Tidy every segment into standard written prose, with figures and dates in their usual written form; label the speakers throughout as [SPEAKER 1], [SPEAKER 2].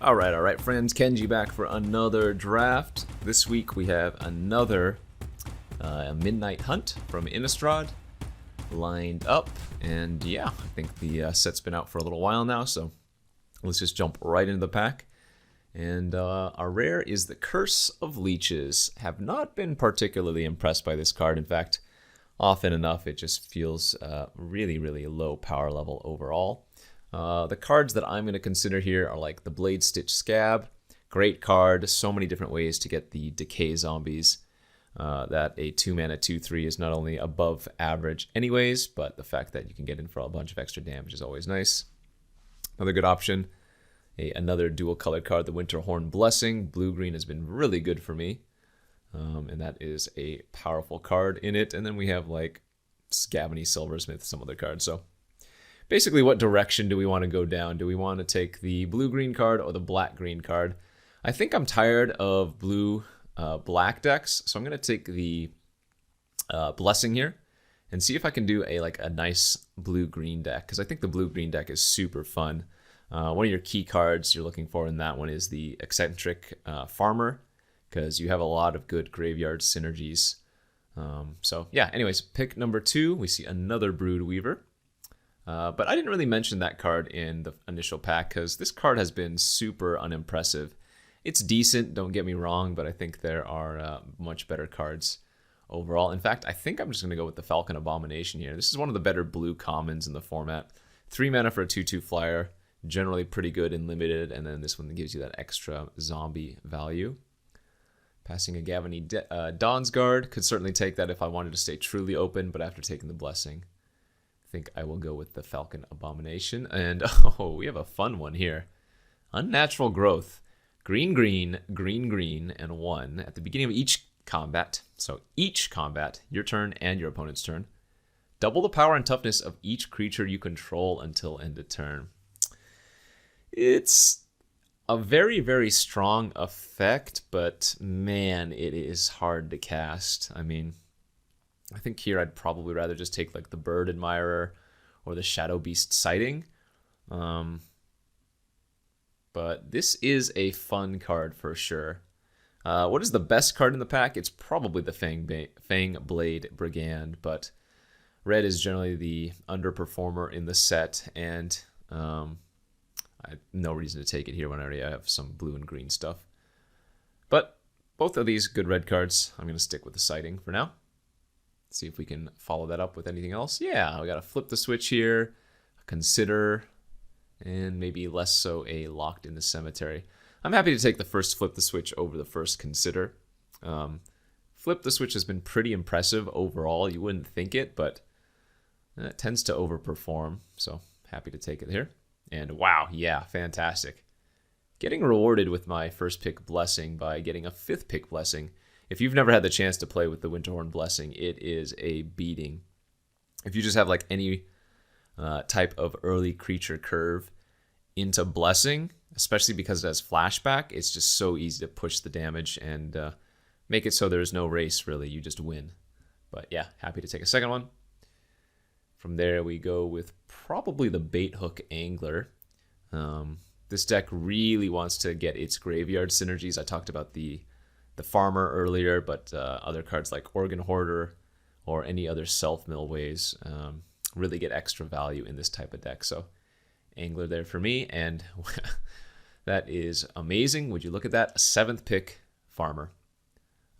[SPEAKER 1] All right, friends. Kenji back for another draft. This week we have another Midnight Hunt from Innistrad lined up. And yeah, I think the set's been out for a little while now, so let's just jump right into the pack. And our rare is the Curse of Leeches. Have not been particularly impressed by this card. In fact, often enough, it just feels really, really low power level overall. The cards that I'm going to consider here are like the Blade Stitch Scab. Great card, so many different ways to get the Decay Zombies. That a 2-mana 2/3 is not only above average anyways, but the fact that you can get in for a bunch of extra damage is always nice. Another good option, another dual colored card, the Winterhorn Blessing. Blue-green has been really good for me. And that is a powerful card in it. And then we have like Scavany Silversmith, some other cards. So basically, what direction do we want to go down? Do we want to take the blue-green card or the black-green card? I think I'm tired of blue-black decks, so I'm going to take the Blessing here and see if I can do a nice blue-green deck, because I think the blue-green deck is super fun. One of your key cards you're looking for in that one is the Eccentric Farmer, because you have a lot of good graveyard synergies. So yeah, anyways, pick number 2, we see another Brood Weaver. But I didn't really mention that card in the initial pack because this card has been super unimpressive. It's decent, don't get me wrong, but I think there are much better cards overall. In fact, I think I'm just going to go with the Falcon Abomination here. This is one of the better blue commons in the format. 3 mana for a 2/2 flyer, generally pretty good in limited, and then this one gives you that extra zombie value. Passing a Gavany Dawn's Guard, could certainly take that if I wanted to stay truly open, but after taking the Blessing, I think I will go with the Falcon Abomination. And oh, we have a fun one here. Unnatural Growth. Green, green, green, green, and 1 at the beginning of each combat. So each combat, your turn and your opponent's turn. Double the power and toughness of each creature you control until end of turn. It's a very, very strong effect, but man, it is hard to cast. I mean, I think here I'd probably rather just take like the Bird Admirer or the Shadow Beast Sighting. But this is a fun card for sure. What is the best card in the pack? It's probably the Fang Blade Brigand, but red is generally the underperformer in the set, and I have no reason to take it here when I already have some blue and green stuff. But both of these good red cards. I'm going to stick with the Sighting for now. See if we can follow that up with anything else. Yeah, we got to flip the switch here, consider, and maybe less so a Locked in the Cemetery. I'm happy to take the first flip the switch over the first consider. Flip the switch has been pretty impressive overall. You wouldn't think it, but it tends to overperform. So happy to take it here. And wow, yeah, fantastic. Getting rewarded with my first pick Blessing by getting a 5th pick Blessing. If you've never had the chance to play with the Winterhorn Blessing, it is a beating. If you just have like any type of early creature curve into Blessing, especially because it has flashback, it's just so easy to push the damage and make it so there's no race, really. You just win. But yeah, happy to take a second one. From there, we go with probably the Bait Hook Angler. This deck really wants to get its graveyard synergies. I talked about the Farmer earlier, but other cards like Organ Hoarder or any other self-mill ways really get extra value in this type of deck. So Angler there for me, and that is amazing. Would you look at that? A 7th pick Farmer.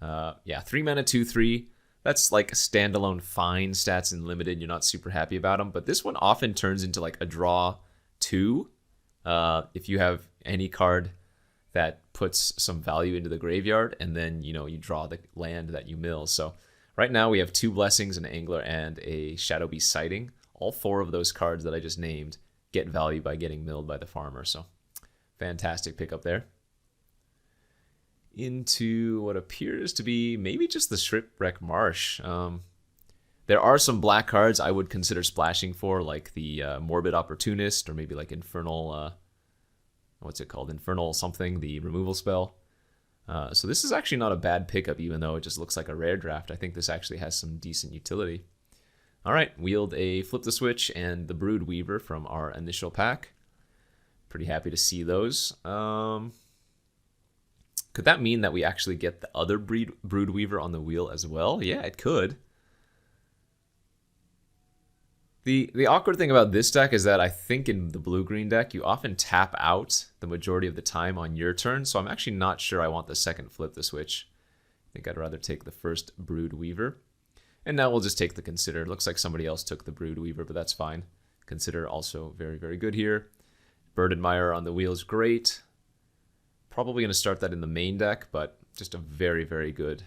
[SPEAKER 1] Yeah, 3 mana 2/3. That's like standalone fine stats in limited. You're not super happy about them, but this one often turns into like a draw 2 if you have any card that puts some value into the graveyard, and then you draw the land that you mill. So right now we have 2 Blessings, an Angler, and a Shadow Beast Sighting. All 4 of those cards that I just named get value by getting milled by the Farmer. So fantastic pickup there. Into what appears to be maybe just the Shipwreck Marsh. There are some black cards I would consider splashing for, like the Morbid Opportunist, or maybe like Infernal, what's it called? Infernal something, the removal spell. So this is actually not a bad pickup, even though it just looks like a rare draft. I think this actually has some decent utility. All right, wield a Flip the Switch and the Brood Weaver from our initial pack. Pretty happy to see those. Could that mean that we actually get the other Broodweaver on the wheel as well? Yeah, it could. The awkward thing about this deck is that I think in the blue-green deck, you often tap out the majority of the time on your turn, so I'm actually not sure I want the second flip the switch. I think I'd rather take the first Broodweaver. And now we'll just take the Consider. Looks like somebody else took the Broodweaver, but that's fine. Consider also very, very good here. Bird Admirer on the wheel is great. Probably going to start that in the main deck, but just a very, very good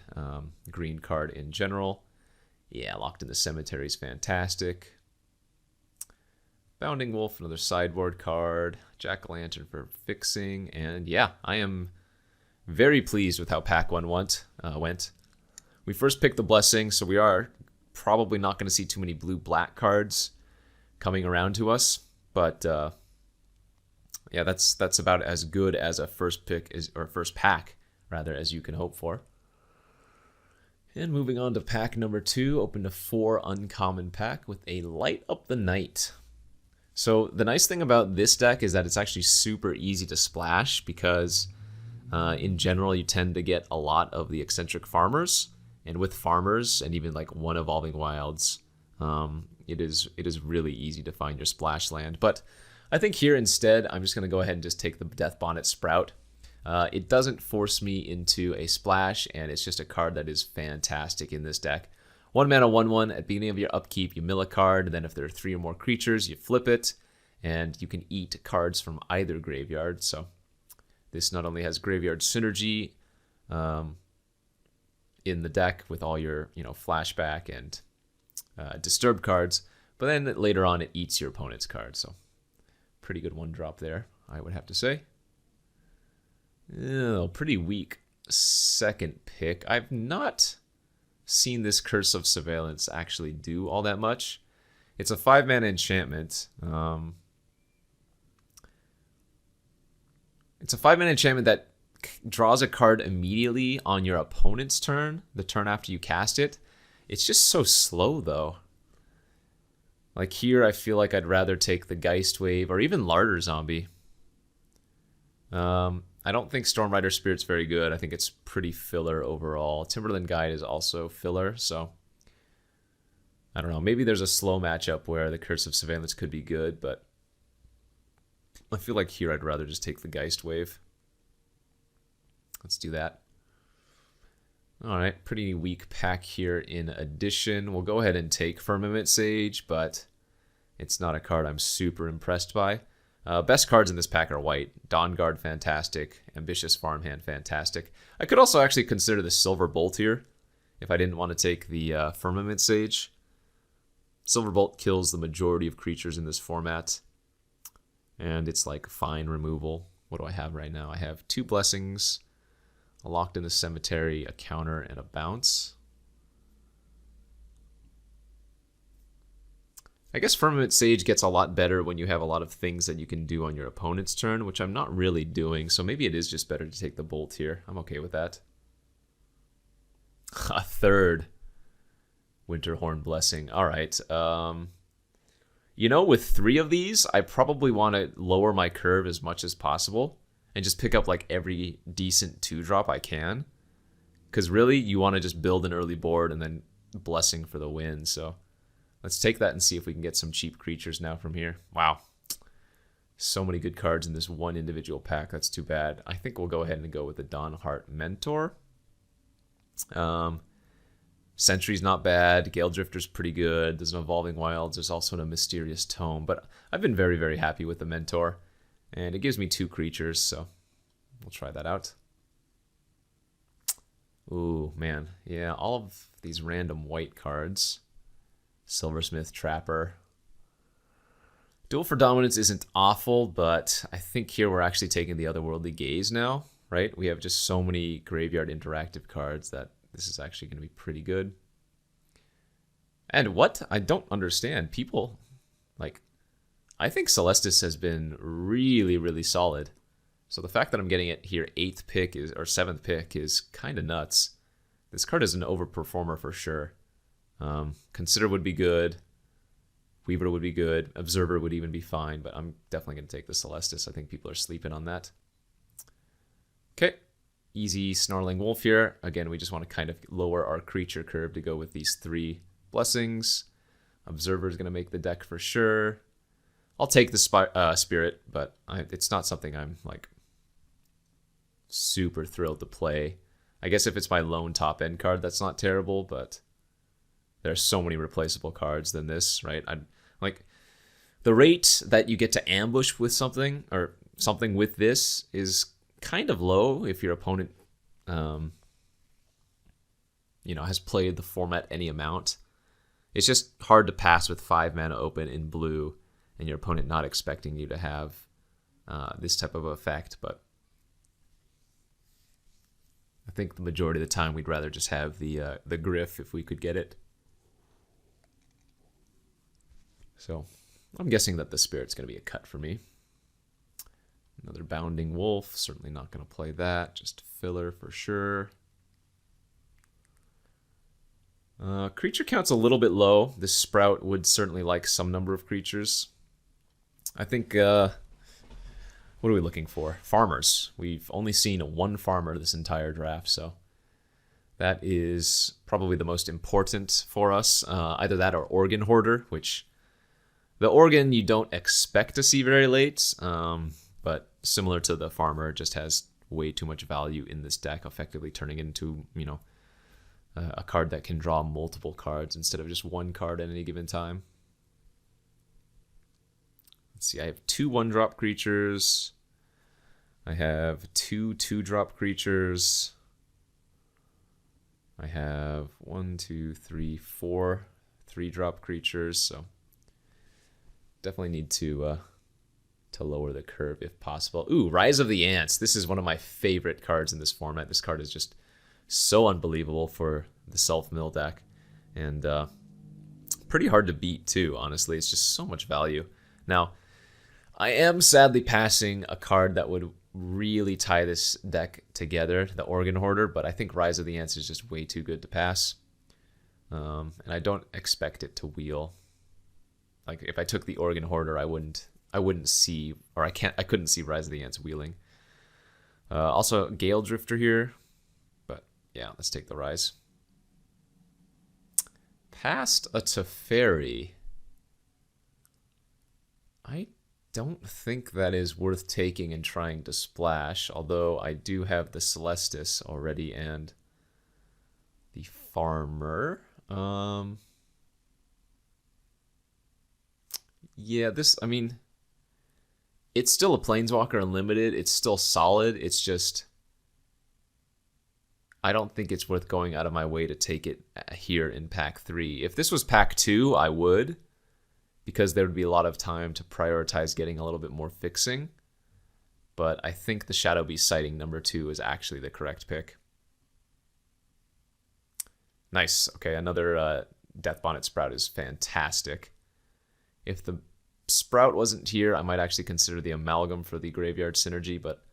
[SPEAKER 1] green card in general. Yeah, Locked in the Cemetery is fantastic. Bounding Wolf, another sideboard card. Jack-o'-lantern for fixing. And yeah, I am very pleased with how pack 1 went. We first picked the Blessing, so we are probably not going to see too many blue-black cards coming around to us. But yeah, that's about as good as a first pick or first pack rather as you can hope for. And moving on to pack number 2, opened a 4 uncommon pack with a Light Up the Night. So the nice thing about this deck is that it's actually super easy to splash because in general you tend to get a lot of the eccentric farmers, and with farmers and even like one Evolving Wilds, it is really easy to find your splash land. But I think here instead I'm just going to go ahead and just take the Death Bonnet Sprout. It doesn't force me into a splash, and it's just a card that is fantastic in this deck. 1 mana 1/1 at the beginning of your upkeep, you mill a card, and then if there are 3 or more creatures, you flip it, and you can eat cards from either graveyard. So this not only has graveyard synergy in the deck with all your flashback and disturb cards, but then later on it eats your opponent's card. So pretty good 1-drop there, I would have to say. Pretty weak second pick. I've not seen this Curse of Surveillance actually do all that much. It's a 5-mana enchantment. It's a 5-mana enchantment that draws a card immediately on your opponent's turn, the turn after you cast it. It's just so slow, though. Like here, I feel like I'd rather take the Geist Wave or even Larder Zombie. I don't think Stormrider Spirit's very good. I think it's pretty filler overall. Timberland Guide is also filler, so I don't know. Maybe there's a slow matchup where the Curse of Surveillance could be good, but I feel like here I'd rather just take the Geist Wave. Let's do that. All right, pretty weak pack here in addition. We'll go ahead and take Firmament Sage, but it's not a card I'm super impressed by. Best cards in this pack are white. Dawnguard, fantastic. Ambitious Farmhand, fantastic. I could also actually consider the Silver Bolt here if I didn't want to take the Firmament Sage. Silver Bolt kills the majority of creatures in this format, and it's like fine removal. What do I have right now? I have 2 Blessings, a Locked in the Cemetery, a counter, and a bounce. I guess Firmament Sage gets a lot better when you have a lot of things that you can do on your opponent's turn, which I'm not really doing, so maybe it is just better to take the Bolt here. I'm okay with that. A 3rd Winterhorn Blessing. All right. With 3 of these, I probably want to lower my curve as much as possible and just pick up like every decent 2-drop I can. Because really, you want to just build an early board and then Blessing for the win, so let's take that and see if we can get some cheap creatures now from here. Wow. So many good cards in this one individual pack. That's too bad. I think we'll go ahead and go with the Dawnheart Mentor. Sentry's not bad. Gale Drifter's pretty good. There's an Evolving Wilds. There's also a Mysterious Tome. But I've been very, very happy with the Mentor. And it gives me 2 creatures, so we'll try that out. Ooh, man. Yeah, all of these random white cards. Silversmith, Trapper. Duel for Dominance isn't awful, but I think here we're actually taking the Otherworldly Gaze now, right? We have just so many graveyard interactive cards that this is actually going to be pretty good. And what? I don't understand. People, I think Celestis has been really, really solid. So the fact that I'm getting it here 8th pick or 7th pick is kind of nuts. This card is an overperformer for sure. Consider would be good. Weaver would be good. Observer would even be fine, but I'm definitely going to take the Celestis. I think people are sleeping on that. Okay, easy Snarling Wolf here. Again, we just want to kind of lower our creature curve to go with these 3 blessings. Observer is going to make the deck for sure. I'll take the Spirit, but it's not something I'm like super thrilled to play. I guess if it's my lone top end card, that's not terrible, but there's so many replaceable cards than this, right? Like the rate that you get to ambush with something or something with this is kind of low if your opponent, has played the format any amount. It's just hard to pass with 5 mana open in blue and your opponent not expecting you to have this type of effect, but I think the majority of the time we'd rather just have the Griff if we could get it. So I'm guessing that the Spirit's going to be a cut for me. Another Bounding Wolf, certainly not going to play that, just filler for sure. Creature count's a little bit low. This Sprout would certainly like some number of creatures. I think, what are we looking for? Farmers. We've only seen 1 farmer this entire draft, so that is probably the most important for us. Either that or Organ Hoarder, which the Organ you don't expect to see very late, but similar to the farmer, just has way too much value in this deck, effectively turning into, a card that can draw multiple cards instead of just 1 card at any given time. Let's see, I have 2 1-drop creatures. I have 2 2-drop creatures. I have 1, 2, 3, 4 3-drop creatures, so definitely need to lower the curve if possible. Ooh, Rise of the Ants. This is one of my favorite cards in this format. This card is just so unbelievable for the self-mill deck, and pretty hard to beat too, honestly. It's just so much value. Now, I am sadly passing a card that would really tie this deck together, the Organ Hoarder, but I think Rise of the Ants is just way too good to pass, and I don't expect it to wheel. Like if I took the Organ Hoarder, I wouldn't see, or I couldn't see Rise of the Ants wheeling. Also Gale Drifter here, but yeah, let's take the Rise. Past a Teferi. I don't think that is worth taking and trying to splash, although I do have the Celestis already and the Farmer. Yeah, I mean, it's still a Planeswalker Unlimited. It's still solid. It's just, I don't think it's worth going out of my way to take it here in Pack 3. If this was Pack 2, I would, because there would be a lot of time to prioritize getting a little bit more fixing. But I think the Shadow Beast Sighting number 2 is actually the correct pick. Nice. Okay, another Death Bonnet Sprout is fantastic. If the Sprout wasn't here, I might actually consider the Amalgam for the Graveyard Synergy, but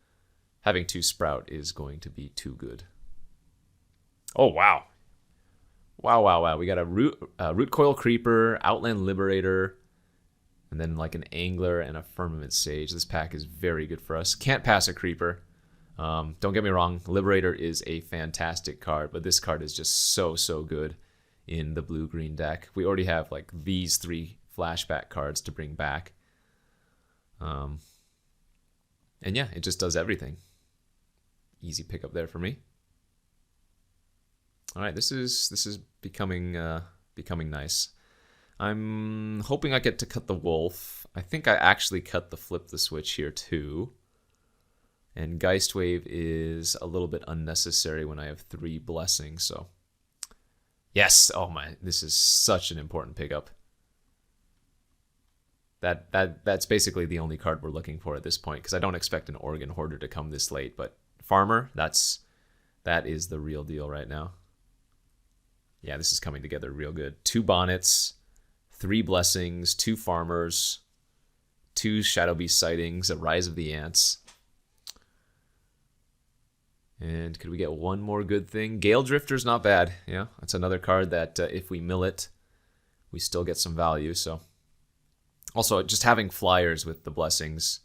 [SPEAKER 1] having 2 Sprout is going to be too good. Oh, wow. Wow. We got a Root Coil Creeper, Outland Liberator, and then like an Angler and a Firmament Sage. This pack is very good for us. Can't pass a Creeper. Don't get me wrong, Liberator is a fantastic card, but this card is just so good in the blue-green deck. We already have like these 3 flashback cards to bring back. And yeah, it just does everything. Easy pickup there for me. All right, this is becoming nice. I'm hoping I get to cut the Wolf. I think I actually cut the Flip the Switch here too. And Geistwave is a little bit unnecessary when I have 3 blessings, so yes. Oh my, this is such an important pickup. That's basically the only card we're looking for at this point, because I don't expect an Organ Hoarder to come this late, but Farmer, that is the real deal right now. Yeah, this is coming together real good. 2 Bonnets, 3 Blessings, 2 Farmers, 2 Shadow Beast Sightings, a Rise of the Ants. And could we get one more good thing? Gale Drifter's not bad. Yeah, that's another card that if we mill it, we still get some value, so Also, just having flyers with the blessings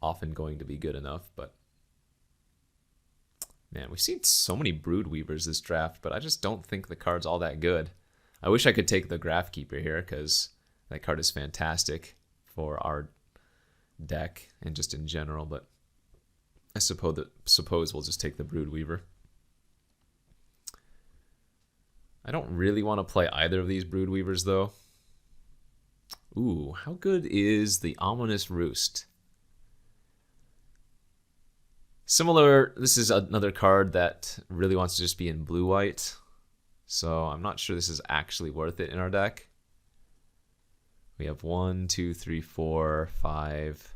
[SPEAKER 1] often going to be good enough, but man, we've seen so many Brood Weavers this draft, but I just don't think the card's all that good. I wish I could take the Graph Keeper here, because that card is fantastic for our deck and just in general, but I suppose we'll just take the Brood Weaver. I don't really want to play either of these Brood Weavers, though. Ooh, how good is the Ominous Roost? Similar, this is another card that really wants to just be in blue-white, so I'm not sure this is actually worth it in our deck. We have 1, 2, 3, 4, 5,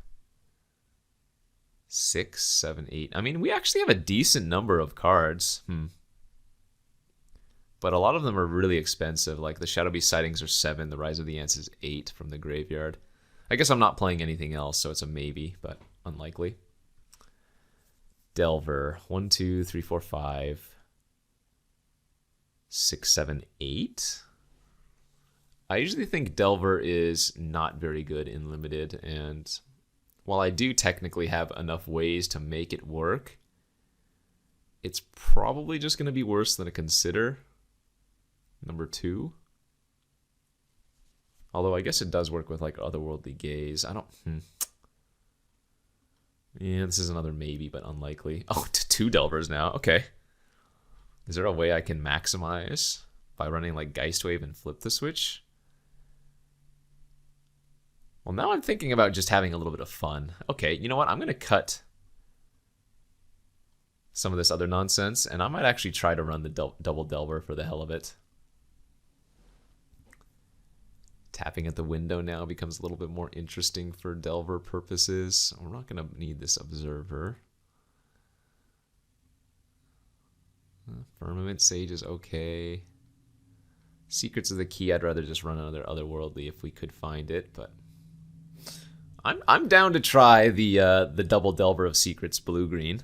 [SPEAKER 1] 6, 7, 8. I mean, we actually have a decent number of cards. But a lot of them are really expensive. Like the Shadow Beast Sightings are 7, the Rise of the Ants is 8 from the graveyard. I guess I'm not playing anything else, so it's a maybe, but unlikely. Delver, 1, 2, 3, 4, 5, 6, 7, 8. I usually think Delver is not very good in Limited, and while I do technically have enough ways to make it work, it's probably just going to be worse than a Consider. Number 2. Although I guess it does work with like Otherworldly Gaze. I don't... Yeah, this is another maybe, but unlikely. Oh, 2 Delvers now. Okay. Is there a way I can maximize by running like Geistwave and flip the switch? Well, now I'm thinking about just having a little bit of fun. Okay, you know what? I'm going to cut some of this other nonsense, and I might actually try to run the double Delver for the hell of it. Tapping at the window now becomes a little bit more interesting for Delver purposes. We're not going to need this Observer. Firmament Sage is okay. Secrets of the Key, I'd rather just run another Otherworldly if we could find it, but I'm down to try the double Delver of Secrets blue-green.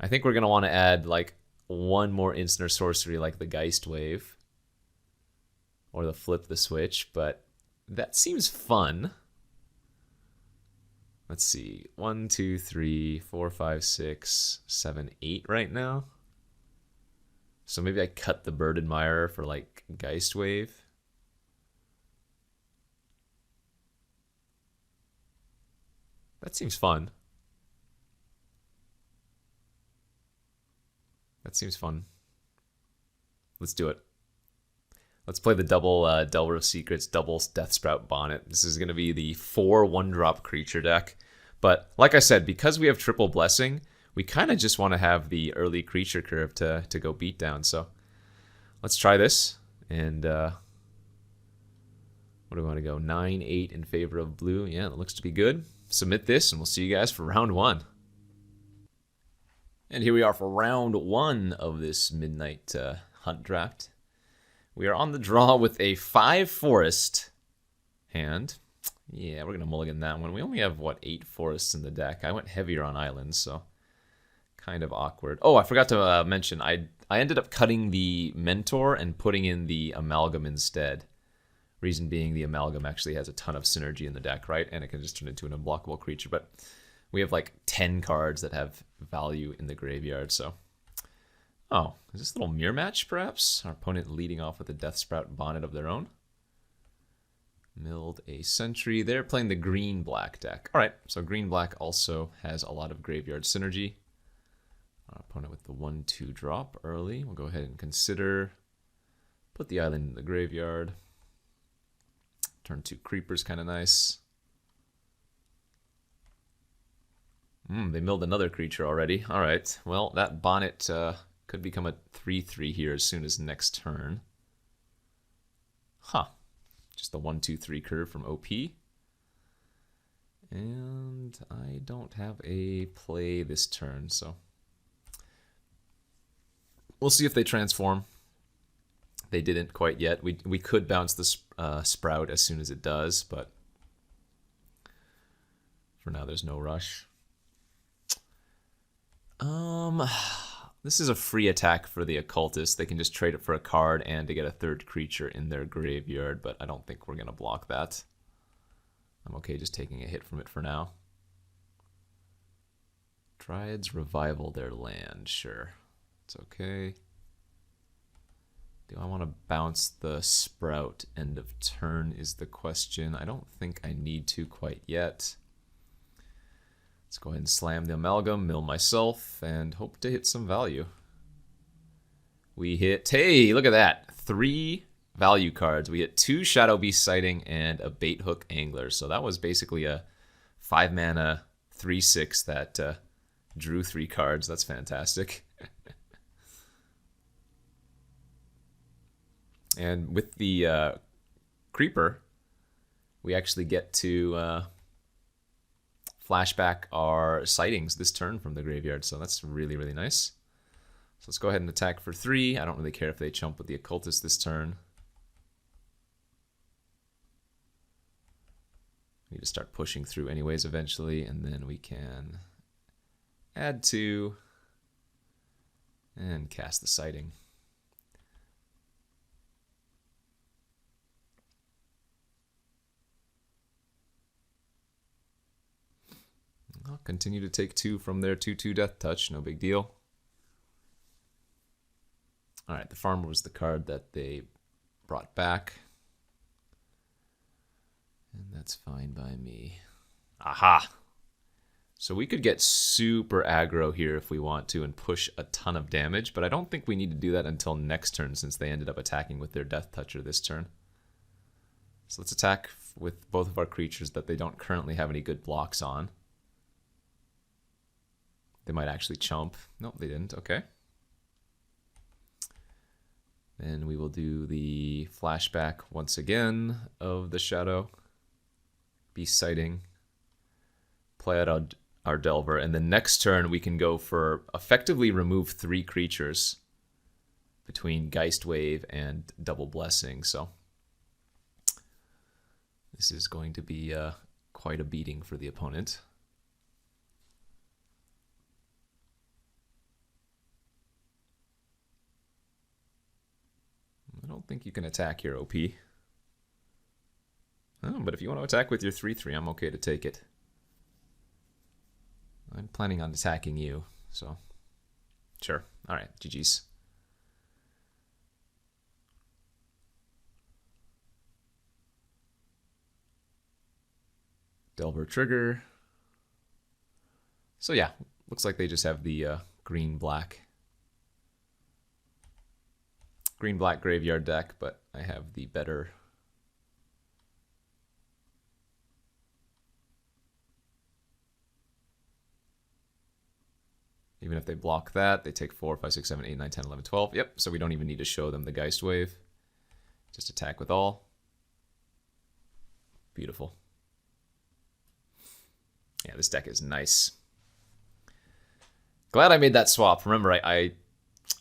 [SPEAKER 1] I think we're going to want to add like one more instant or sorcery like the Geistwave. Or the flip the switch, but that seems fun. Let's see. 1, 2, 3, 4, 5, 6, 7, 8 right now. So maybe I cut the Bird Admirer for like Geistwave. That seems fun. That seems fun. Let's do it. Let's play the double Delver of Secrets, double Death Sprout Bonnet. This is going to be the 4 1-drop creature deck. But like I said, because we have triple Blessing, we kind of just want to have the early creature curve to go beat down. So let's try this. And what do we want to go? 9, 8 in favor of blue. Yeah, that looks to be good. Submit this, and we'll see you guys for round 1. And here we are for round 1 of this Midnight Hunt draft. We are on the draw with a 5 forest hand. Yeah, we're going to mulligan that one. We only have, what, 8 forests in the deck. I went heavier on islands, so kind of awkward. Oh, I forgot to mention, I ended up cutting the Mentor and putting in the Amalgam instead. Reason being the Amalgam actually has a ton of synergy in the deck, right? And it can just turn into an unblockable creature. But we have like 10 cards that have value in the graveyard, so... Oh, is this a little mirror match, perhaps? Our opponent leading off with a Death Sprout Bonnet of their own. Milled a Sentry. They're playing the green-black deck. All right, so green-black also has a lot of graveyard synergy. Our opponent with the 1/2 drop early. We'll go ahead and consider. Put the island in the graveyard. Turn 2 creepers, kind of nice. They milled another creature already. All right, well, that Bonnet... could become a 3/3 here as soon as next turn. Huh. Just the 1, 2, 3 curve from OP. And I don't have a play this turn, so... We'll see if they transform. They didn't quite yet. We could bounce the Sprout as soon as it does, but... For now, there's no rush. This is a free attack for the occultist. They can just trade it for a card and to get a third creature in their graveyard, but I don't think we're going to block that. I'm okay just taking a hit from it for now. Dryads revival their land, sure. It's okay. Do I want to bounce the sprout end of turn is the question. I don't think I need to quite yet. Let's go ahead and slam the amalgam, mill myself, and hope to hit some value. We hit, hey, look at that. 3 value cards. We hit 2 Shadow Beast Sighting and a Bait Hook Angler. So that was basically a 5 mana 3/6 that drew 3 cards. That's fantastic. And with the Creeper, we actually get to flashback our sightings this turn from the graveyard, so that's really, really nice. So let's go ahead and attack for 3. I don't really care if they chump with the occultist this turn. Need to start pushing through anyways eventually, and then we can add 2 and cast the sighting. I'll continue to take 2 from their 2/2 Death Touch, no big deal. Alright, the farmer was the card that they brought back. And that's fine by me. Aha! So we could get super aggro here if we want to and push a ton of damage, but I don't think we need to do that until next turn since they ended up attacking with their Death Toucher this turn. So let's attack with both of our creatures that they don't currently have any good blocks on. They might actually chump. Nope, they didn't. Okay. Then we will do the flashback once again of the Shadow Beast Sighting. Play out our Delver. And the next turn we can go for effectively remove 3 creatures between Geist Wave and Double Blessing. So this is going to be quite a beating for the opponent. I don't think you can attack here, OP. Oh, but if you want to attack with your 3/3, I'm okay to take it. I'm planning on attacking you, so sure. Alright, GG's. Delver trigger. So yeah, looks like they just have the green-black graveyard deck, but I have the better even if they block that, they take 4, 5, 6, 7, 8, 9, 10, 11, 12. Yep, so we don't even need to show them the Geist Wave. Just attack with all. Beautiful. Yeah, this deck is nice. Glad I made that swap. Remember, I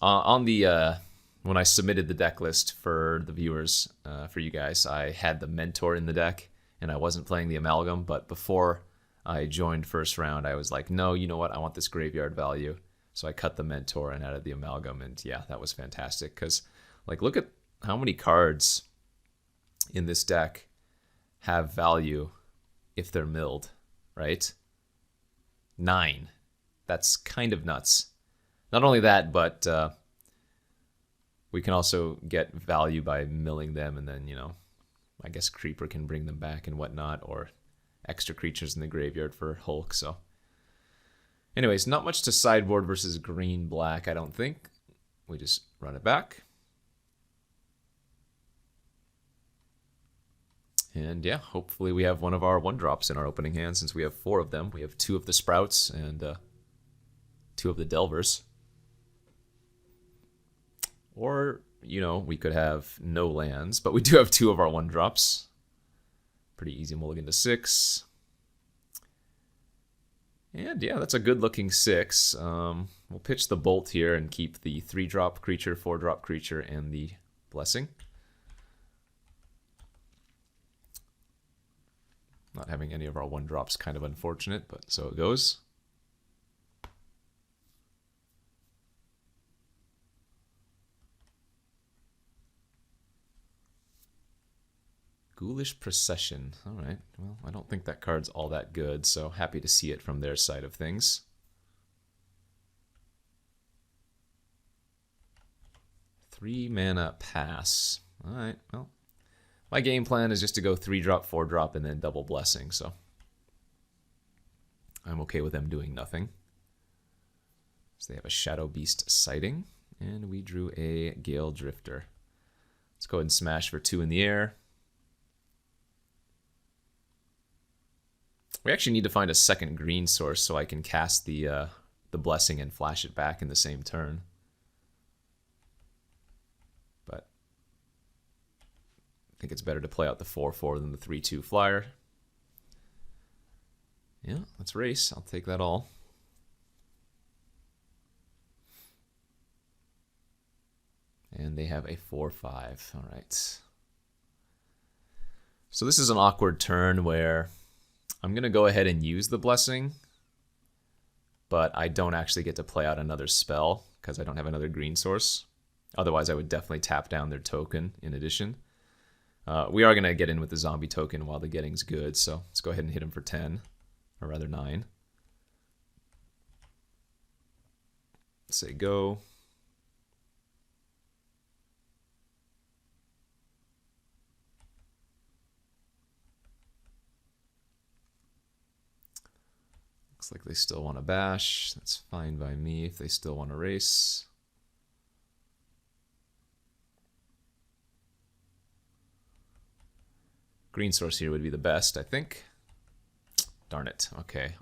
[SPEAKER 1] on the when I submitted the deck list for the viewers, for you guys, I had the Mentor in the deck, and I wasn't playing the Amalgam, but before I joined first round, I was like, no, you know what, I want this graveyard value. So I cut the Mentor and added the Amalgam, and yeah, that was fantastic, because, like, look at how many cards in this deck have value if they're milled, right? 9. That's kind of nuts. Not only that, but we can also get value by milling them, and then, you know, I guess Creeper can bring them back and whatnot, or extra creatures in the graveyard for Hulk. So anyways, not much to sideboard versus green-black, I don't think. We just run it back. And yeah, hopefully we have one of our 1-drops in our opening hand, since we have 4 of them. We have 2 of the Sprouts and 2 of the Delvers. Or, you know, we could have no lands, but we do have 2 of our 1-drops. Pretty easy mulligan to 6. And yeah, that's a good looking 6. We'll pitch the Bolt here and keep the 3-drop creature, 4-drop creature, and the Blessing. Not having any of our 1-drops kind of unfortunate, but so it goes. Ghoulish Procession. All right. Well, I don't think that card's all that good, so happy to see it from their side of things. 3 mana pass. All right. Well, my game plan is just to go 3-drop, 4-drop, and then double blessing, so I'm okay with them doing nothing. So they have a Shadow Beast sighting, and we drew a Gale Drifter. Let's go ahead and smash for 2 in the air. We actually need to find a second green source so I can cast the blessing and flash it back in the same turn. But I think it's better to play out the 4/4 than the 3/2 flyer. Yeah, let's race. I'll take that all. And they have a 4/5. All right. So this is an awkward turn where I'm going to go ahead and use the blessing, but I don't actually get to play out another spell because I don't have another green source. Otherwise, I would definitely tap down their token in addition. We are going to get in with the zombie token while the getting's good, so let's go ahead and hit him for 10, or rather 9. Let's say go. Looks like they still want to bash. That's fine by me if they still want to race. Green source here would be the best, I think. Darn it. Okay.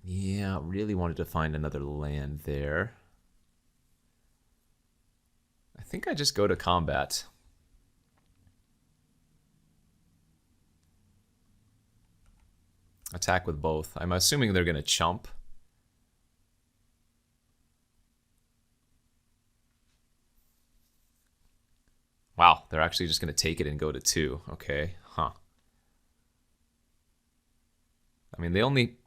[SPEAKER 1] Yeah, really wanted to find another land there. I think I just go to combat. Attack with both. I'm assuming they're going to chump. Wow, they're actually just going to take it and go to 2. Okay, huh. I mean, they're only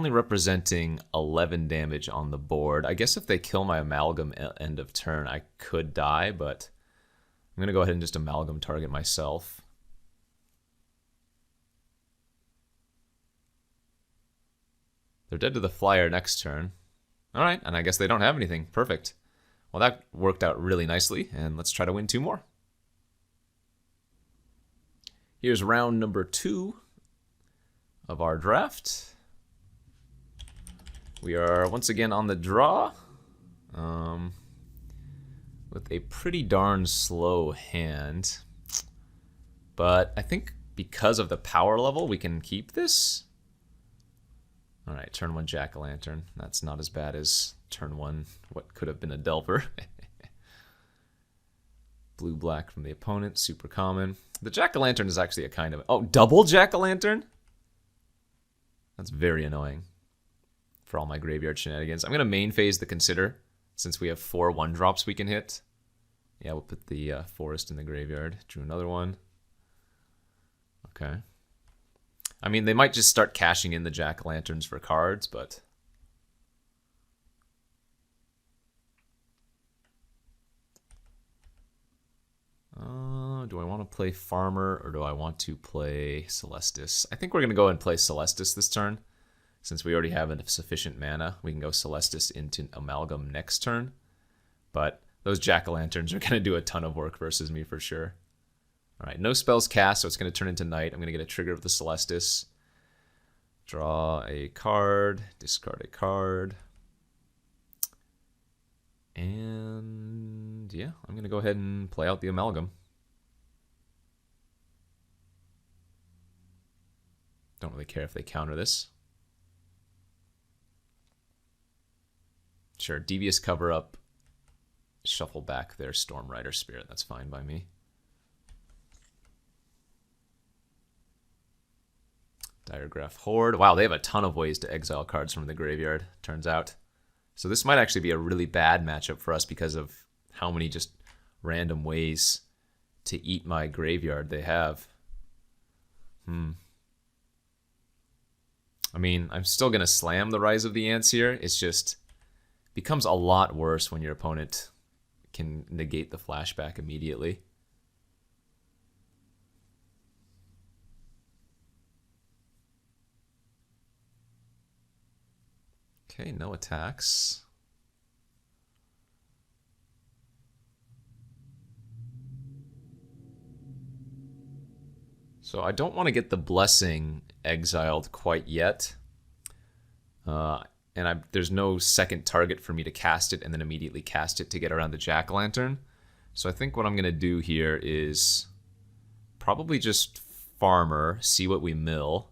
[SPEAKER 1] representing 11 damage on the board. I guess if they kill my Amalgam end of turn, I could die, but I'm going to go ahead and just Amalgam target myself. They're dead to the flyer next turn. All right, and I guess they don't have anything. Perfect. Well, that worked out really nicely, and let's try to win 2 more. Here's round number 2 of our draft. We are once again on the draw with a pretty darn slow hand. But I think because of the power level, we can keep this. All right, turn 1 Jack-o'-lantern. That's not as bad as turn 1 what could have been a Delver. Blue-black from the opponent, super common. The Jack-o'-lantern is actually a kind of... Oh, double Jack-o'-lantern? That's very annoying for all my graveyard shenanigans. I'm going to main phase the Consider since we have 4 1-drops we can hit. Yeah, we'll put the Forest in the graveyard. Drew another one. Okay. I mean, they might just start cashing in the Jack-o'-lanterns for cards, but... do I want to play Farmer or do I want to play Celestis? I think we're going to go and play Celestis this turn. Since we already have enough sufficient mana, we can go Celestis into Amalgam next turn. But those Jack-o'-lanterns are going to do a ton of work versus me for sure. All right, no spells cast, so it's going to turn into night. I'm going to get a trigger of the Celestis. Draw a card, discard a card. And yeah, I'm going to go ahead and play out the Amalgam. Don't really care if they counter this. Sure, Devious Cover Up. Shuffle back their Storm Rider Spirit. That's fine by me. Diregraph Horde. Wow, they have a ton of ways to exile cards from the graveyard, turns out. So this might actually be a really bad matchup for us because of how many just random ways to eat my graveyard they have. I mean, I'm still going to slam the Rise of the Ants here. It's just becomes a lot worse when your opponent can negate the flashback immediately. Okay, no attacks. So I don't want to get the Blessing exiled quite yet. There's no second target for me to cast it and then immediately cast it to get around the Jack-o'-lantern. So I think what I'm going to do here is probably just farmer, see what we mill.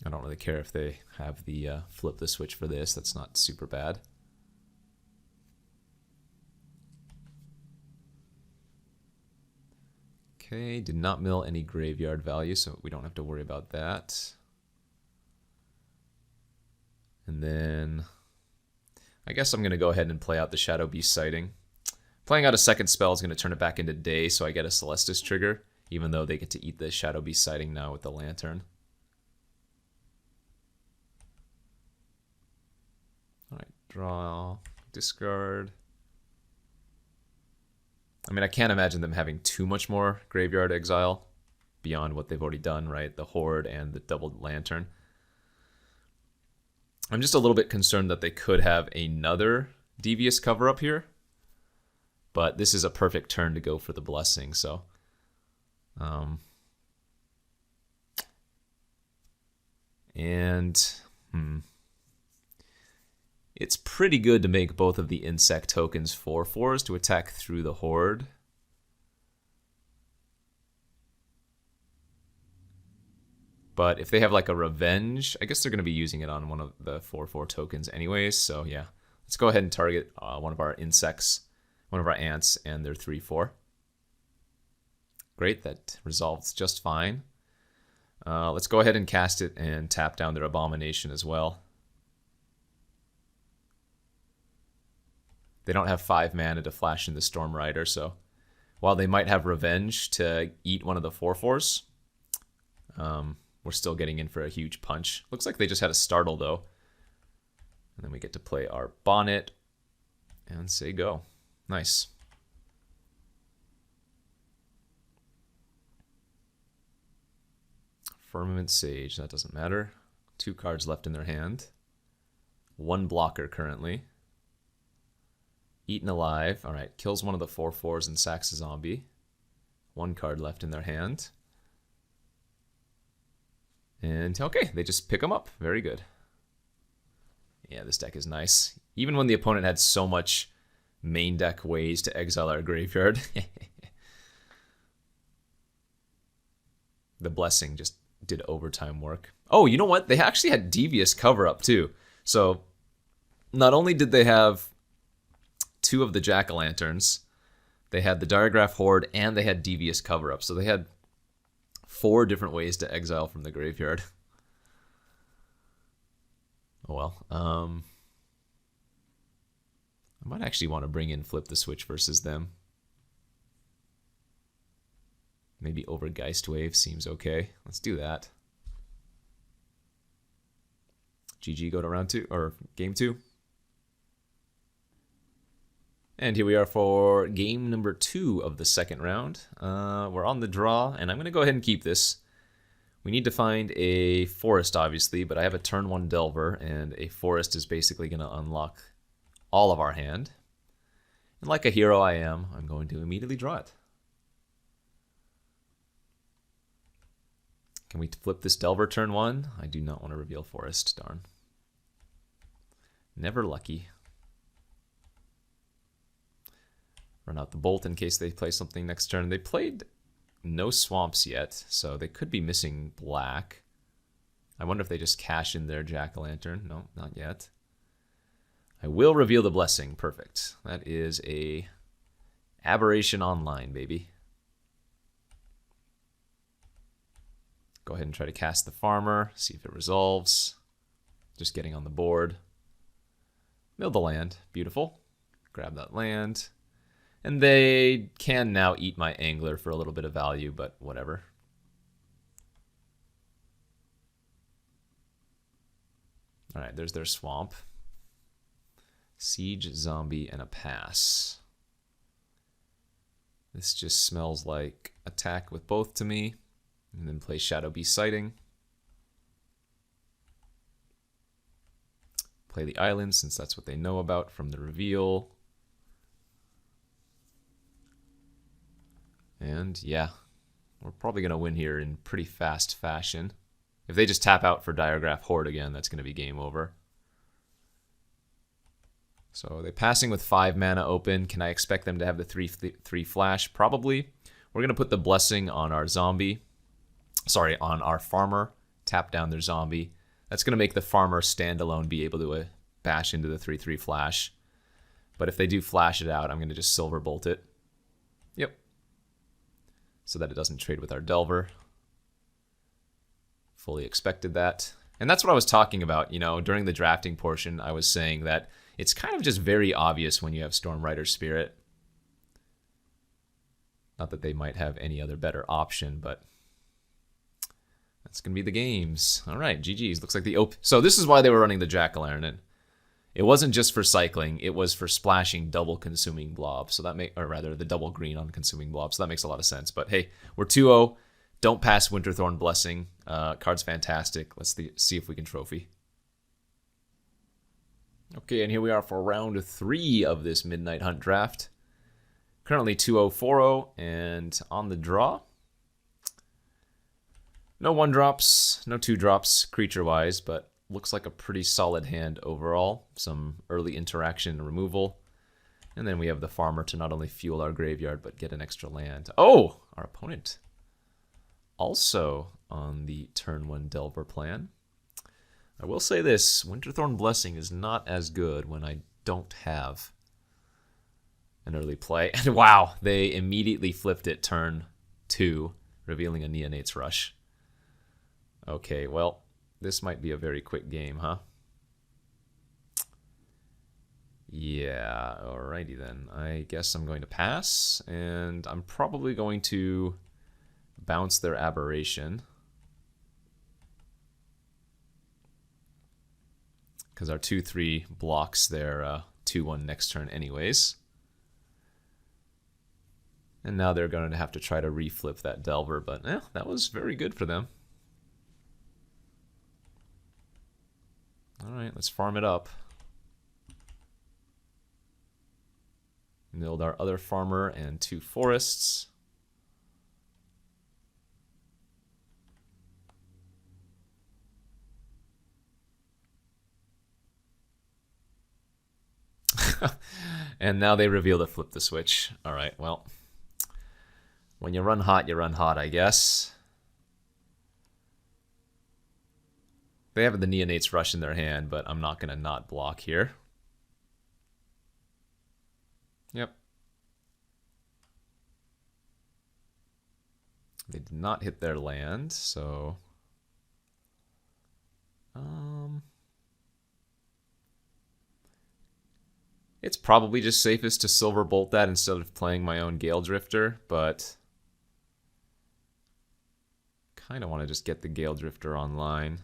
[SPEAKER 1] I don't really care if they have the flip the switch for this. That's not super bad. Okay, did not mill any graveyard value, so we don't have to worry about that. And then I guess I'm going to go ahead and play out the Shadow Beast sighting. Playing out a second spell is going to turn it back into day, so I get a Celestis trigger, even though they get to eat the Shadow Beast sighting now with the Lantern. Alright, draw, discard. I mean, I can't imagine them having too much more graveyard exile beyond what they've already done, right? The Horde and the doubled Lantern. I'm just a little bit concerned that they could have another Devious cover-up here. But this is a perfect turn to go for the Blessing, so... It's pretty good to make both of the insect tokens 4/4s to attack through the Horde. But if they have like a Revenge, I guess they're going to be using it on one of the 4/4 tokens anyways. So yeah, let's go ahead and target one of our insects, one of our ants, and their 3/4. Great, that resolves just fine. Let's go ahead and cast it and tap down their Abomination as well. They don't have 5 mana to flash in the Storm Rider, so while they might have Revenge to eat one of the 4/4s, we're still getting in for a huge punch. Looks like they just had a Startle, though. And then we get to play our Bonnet and say go. Nice. Firmament Sage, that doesn't matter. 2 cards left in their hand. 1 blocker currently. Eaten Alive. Alright, kills one of the 4/4s and sacks a zombie. 1 card left in their hand. And okay, they just pick them up. Very good. Yeah, this deck is nice. Even when the opponent had so much main deck ways to exile our graveyard. The Blessing just did overtime work. Oh, you know what? They actually had Devious cover-up too. So not only did they have 2 of the Jack-o'-lanterns, they had the Diregraph Horde, and they had Devious cover-up. So they had 4 different ways to exile from the graveyard. Oh well. I might actually want to bring in Flip the Switch versus them. Maybe over Geistwave seems okay. Let's do that. GG, go to round 2, or game 2. And here we are for game number 2 of the second round. We're on the draw, and I'm going to go ahead and keep this. We need to find a forest, obviously, but I have a turn 1 Delver, and a forest is basically going to unlock all of our hand. And like a hero I am, I'm going to immediately draw it. Can we flip this Delver turn 1? I do not want to reveal forest, darn. Never lucky. Run out the Bolt in case they play something next turn. They played no swamps yet, so they could be missing black. I wonder if they just cash in their Jack-o'-lantern. No, not yet. I will reveal the Blessing. Perfect. That is a Aberration Online, baby. Go ahead and try to cast the Farmer, see if it resolves. Just getting on the board. Mill the land. Beautiful. Grab that land. And they can now eat my Angler for a little bit of value, but whatever. Alright, there's their swamp. Siege, zombie, and a pass. This just smells like attack with both to me. And then play Shadow Beast Sighting. Play the island since that's what they know about from the reveal. And yeah, we're probably going to win here in pretty fast fashion. If they just tap out for Diregraph Horde again, that's going to be game over. So they're passing with 5 mana open. Can I expect them to have the 3 flash? Probably. We're going to put the Blessing on our zombie. Sorry, on our farmer. Tap down their zombie. That's going to make the farmer standalone be able to bash into the 3/3 flash. But if they do flash it out, I'm going to just Silver Bolt it. Yep. So that it doesn't trade with our Delver. Fully expected that. And that's what I was talking about, you know, during the drafting portion. I was saying that it's kind of just very obvious when you have Stormrider Spirit. Not that they might have any other better option, but that's going to be the games. All right, GG's. Looks like the So this is why they were running the Jack-o'-lantern. It wasn't just for cycling. It was for splashing double consuming blob. So that or rather the double green on consuming blob. So that makes a lot of sense. But hey, we're 2-0. Don't pass Winterthorn Blessing. Card's fantastic. Let's see if we can trophy. Okay, and here we are for round 3 of this Midnight Hunt draft. Currently 2-0, 4-0, and on the draw. No 1-drops, no 2-drops creature-wise, but looks like a pretty solid hand overall. Some early interaction and removal. And then we have the farmer to not only fuel our graveyard, but get an extra land. Oh, our opponent also on the turn 1 Delver plan. I will say this, Winterthorn Blessing is not as good when I don't have an early play. And wow, they immediately flipped it turn 2, revealing a Neonate's Rush. Okay, well, this might be a very quick game, huh? Yeah, alrighty then. I guess I'm going to pass, and I'm probably going to bounce their Aberration. Because our 2/3 blocks their 2/1 next turn anyways. And now they're going to have to try to reflip that Delver, but that was very good for them. Alright, let's farm it up. Build our other farmer and 2 forests. And now they reveal to flip the switch. Alright, well. When you run hot, I guess. They have the Neonate's Rush in their hand, but I'm not going to not block here. Yep. They did not hit their land, so... It's probably just safest to Silver Bolt that instead of playing my own Gale Drifter, but... kind of want to just get the Gale Drifter online.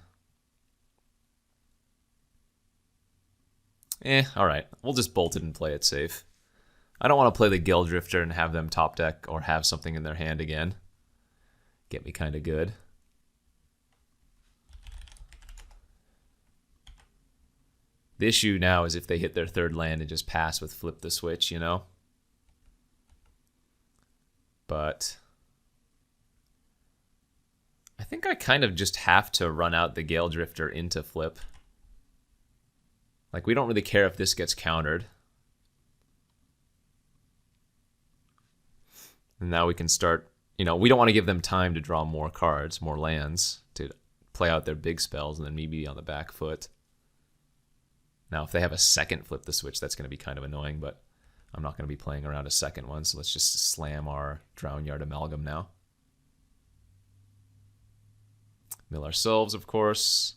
[SPEAKER 1] Alright. We'll just bolt it and play it safe. I don't want to play the Gale Drifter and have them top deck or have something in their hand again. Get me kind of good. The issue now is if they hit their 3rd land and just pass with flip the switch, you know? But I think I kind of just have to run out the Gale Drifter into flip. Like, we don't really care if this gets countered. And now we can start, you know, we don't want to give them time to draw more cards, more lands, to play out their big spells and then maybe be on the back foot. Now, if they have a second flip the switch, that's going to be kind of annoying, but I'm not going to be playing around a second one, so let's just slam our Drownyard Amalgam now. Mill ourselves, of course.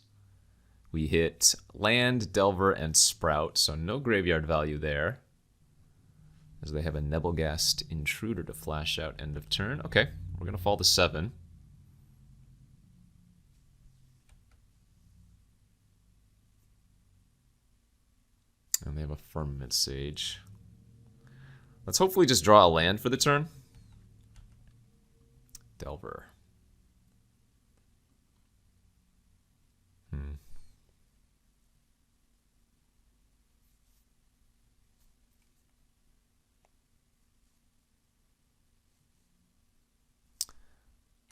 [SPEAKER 1] We hit land, Delver, and Sprout, so no graveyard value there. As they have a Nebelgast Intruder to flash out end of turn. Okay, we're going to fall to 7. they have a Firmament Sage. Let's hopefully just draw a land for the turn. Delver.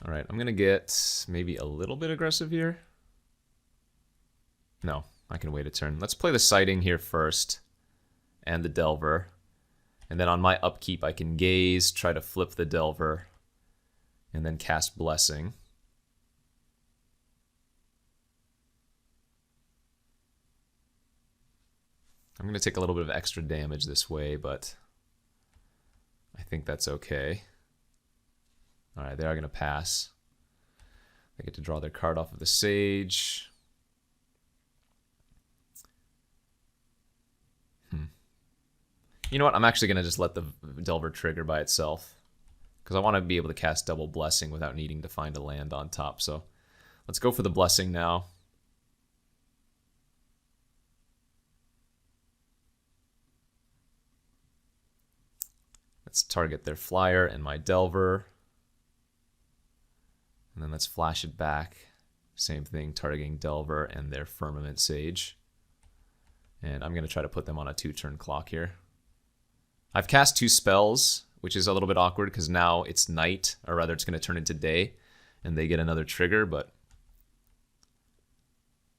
[SPEAKER 1] All right, I'm going to get maybe a little bit aggressive here. No, I can wait a turn. Let's play the Sighting here first and the Delver. And then on my upkeep, I can Gaze, try to flip the Delver, and then cast Blessing. I'm going to take a little bit of extra damage this way, but I think that's okay. All right, they are going to pass. They get to draw their card off of the Sage. You know what? I'm actually going to just let the Delver trigger by itself, because I want to be able to cast double Blessing without needing to find a land on top. So let's go for the Blessing now. Let's target their Flyer and my Delver. And then let's flash it back. Same thing, targeting Delver and their Firmament Sage. And I'm going to try to put them on a 2-turn clock here. I've cast 2 spells, which is a little bit awkward because now it's night, or rather it's going to turn into day, and they get another trigger, but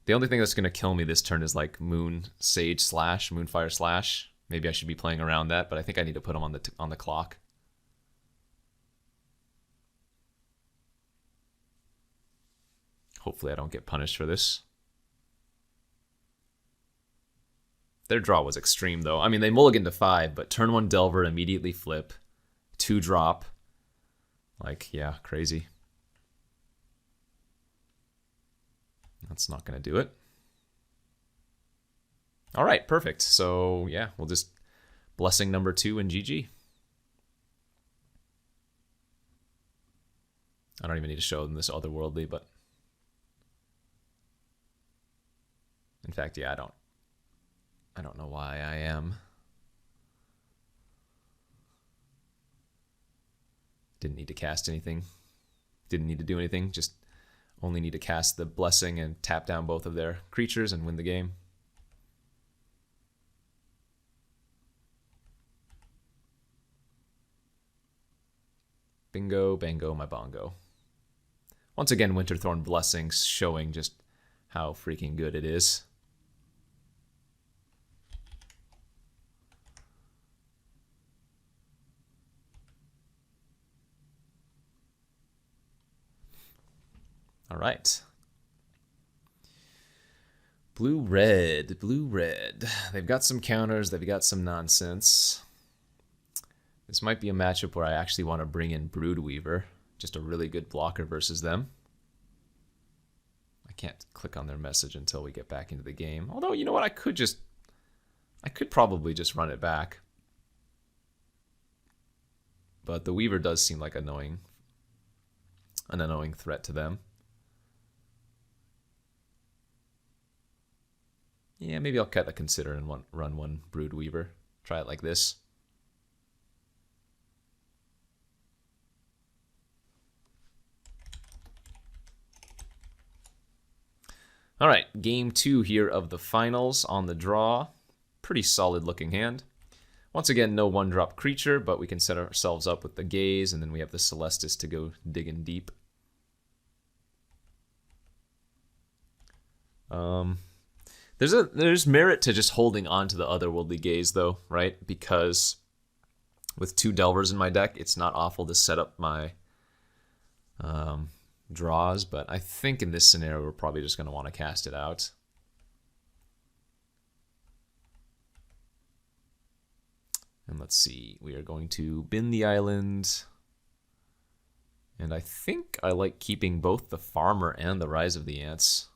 [SPEAKER 1] the only thing that's going to kill me this turn is like Moon Sage slash, Moonfire slash. Maybe I should be playing around that, but I think I need to put them on the clock. Hopefully I don't get punished for this. Their draw was extreme, though. I mean, they mulliganed to 5, but turn 1 Delver, immediately flip. 2 drop. Like, yeah, crazy. That's not going to do it. All right, perfect. So, yeah, we'll just Blessing number 2 and GG. I don't even need to show them this otherworldly, but... In fact, yeah, I don't know why I am. Didn't need to cast anything. Didn't need to do anything. Just only need to cast the Blessing and tap down both of their creatures and win the game. Bingo, bango, my bongo. Once again, Winterthorn Blessings showing just how freaking good it is. All right. Blue-red, blue-red. They've got some counters, they've got some nonsense. This might be a matchup where I actually want to bring in Broodweaver. Just a really good blocker versus them. I can't click on their message until we get back into the game. Although, you know what, I could probably just run it back. But the Weaver does seem like an annoying threat to them. Yeah, maybe I'll cut a Consider and run 1 Broodweaver. Try it like this. All right, game 2 here of the finals on the draw. Pretty solid looking hand. Once again, no 1-drop creature, but we can set ourselves up with the Gaze, and then we have the Celestis to go digging deep. There's merit to just holding on to the Otherworldly Gaze, though, right? Because with 2 Delvers in my deck, it's not awful to set up my draws, but I think in this scenario we're probably just going to want to cast it out. And let's see, we are going to bin the island, and I think I like keeping both the Farmer and the Rise of the Ants.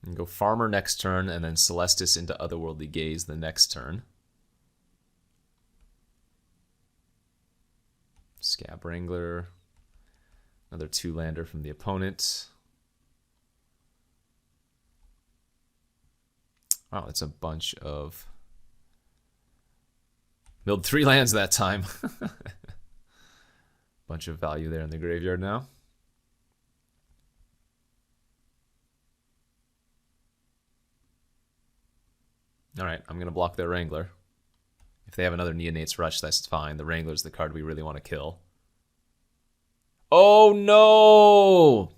[SPEAKER 1] And go Farmer next turn, and then Celestis into Otherworldly Gaze the next turn. Scab Wrangler. Now Another 2-lander from the opponent. Wow, that's a bunch of... Milled 3 lands that time. Bunch of value there in the graveyard now. Alright, I'm going to block their Wrangler. If they have another Neonate's Rush, that's fine. The Wrangler's the card we really want to kill. Oh no!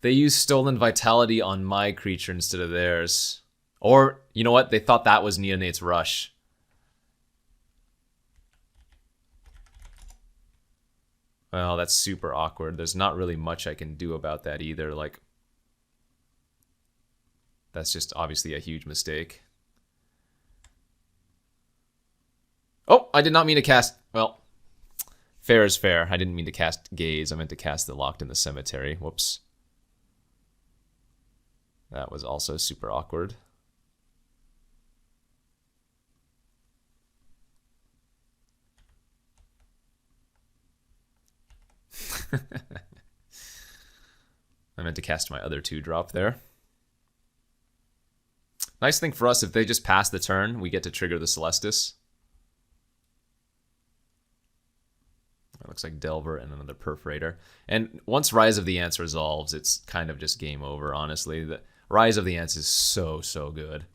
[SPEAKER 1] They used Stolen Vitality on my creature instead of theirs. Or, you know what? They thought that was Neonate's Rush. Well, that's super awkward. There's not really much I can do about that either. Like, that's just obviously a huge mistake. Oh, I did not mean to cast... Well, fair is fair. I didn't mean to cast Gaze. I meant to cast the Locked in the Cemetery. Whoops. That was also super awkward. I meant to cast my other 2-drop there. Nice thing for us, if they just pass the turn, we get to trigger the Celestis. It looks like Delver and another Perforator. And once Rise of the Ants resolves, it's kind of just game over, honestly. The Rise of the Ants is so, so good.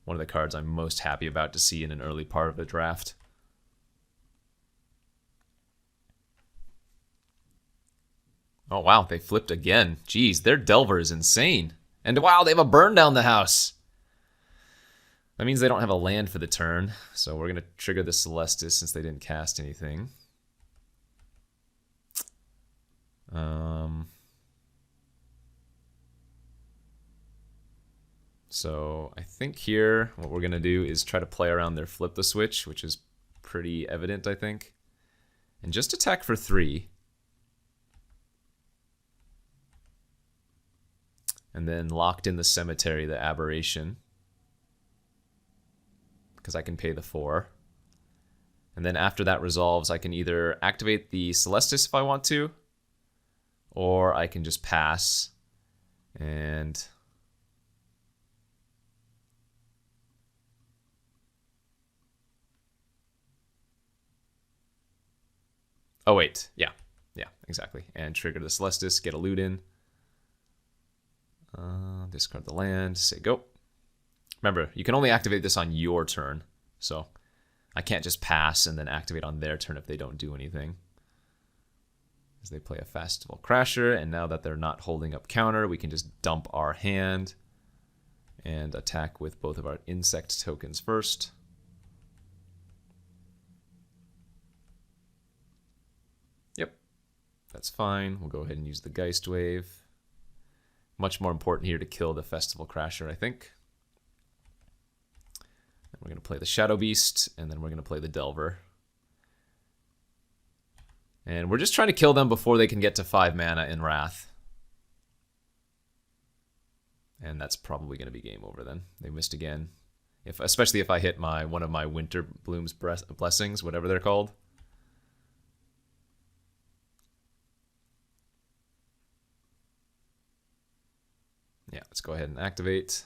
[SPEAKER 1] One of the cards I'm most happy about to see in an early part of the draft. Oh, wow, they flipped again. Jeez, their Delver is insane. And wow, they have a burn down the house. That means they don't have a land for the turn. So we're going to trigger the Celestis since they didn't cast anything. So I think here what we're going to do is try to play around their flip the switch, which is pretty evident, I think. And just attack for 3. And then Locked in the Cemetery, the Aberration. Because I can pay the 4. And then after that resolves, I can either activate the Celestis if I want to, or I can just pass and... Oh, wait. Yeah, exactly. And trigger the Celestis, get a loot in. Discard the land, say go. Remember, you can only activate this on your turn, so I can't just pass and then activate on their turn if they don't do anything. As they play a Festival Crasher, and now that they're not holding up counter, we can just dump our hand and attack with both of our insect tokens first. Yep, that's fine. We'll go ahead and use the Geist Wave. Much more important here to kill the Festival Crasher, I think. And we're going to play the Shadow Beast, and then we're going to play the Delver. And we're just trying to kill them before they can get to 5 mana in Wrath. And that's probably going to be game over then. They missed again. Especially if I hit one of my Winter Bloom's Blessings, whatever they're called. Yeah, let's go ahead and activate.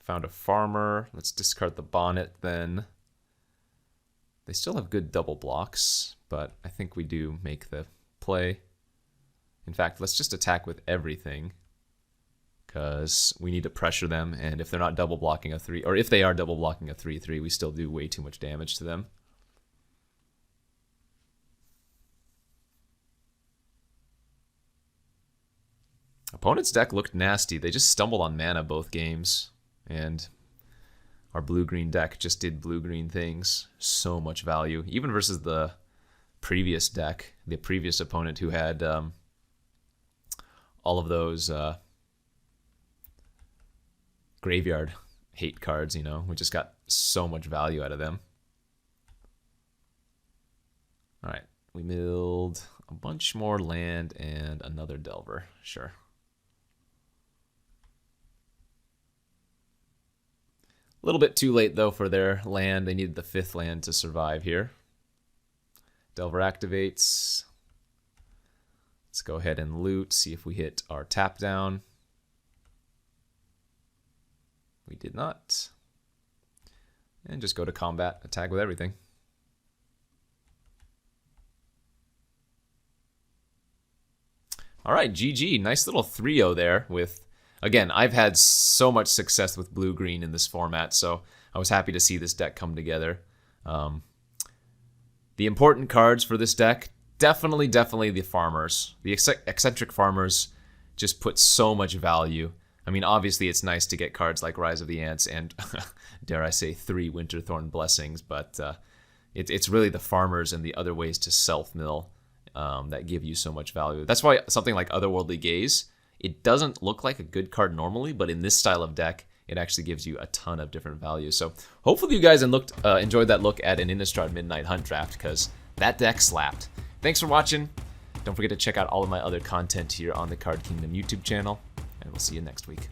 [SPEAKER 1] Found a farmer. Let's discard the bonnet then. They still have good double blocks, but I think we do make the play. In fact, let's just attack with everything, because we need to pressure them, and if they're not double blocking a 3, or if they are double blocking a 3/3, we still do way too much damage to them. Opponent's deck looked nasty. They just stumbled on mana both games, and our blue-green deck just did blue-green things. So much value, even versus the previous deck, the previous opponent who had all of those graveyard hate cards, you know. We just got so much value out of them. All right, we milled a bunch more land and another Delver, sure. A little bit too late, though, for their land. They needed the 5th land to survive here. Delver activates. Let's go ahead and loot, see if we hit our tap down. We did not. And just go to combat, attack with everything. All right, GG. Nice little 3-0 there with, again, I've had so much success with blue-green in this format, so I was happy to see this deck come together. The important cards for this deck, definitely the farmers. The eccentric farmers just put so much value. I mean, obviously it's nice to get cards like Rise of the Ants and, dare I say, 3 Winterthorn Blessings, but it's really the farmers and the other ways to self-mill that give you so much value. That's why something like Otherworldly Gaze, it doesn't look like a good card normally, but in this style of deck, it actually gives you a ton of different values. So hopefully you guys enjoyed that look at an Innistrad Midnight Hunt draft, because that deck slapped. Thanks for watching. Don't forget to check out all of my other content here on the Card Kingdom YouTube channel, and we'll see you next week.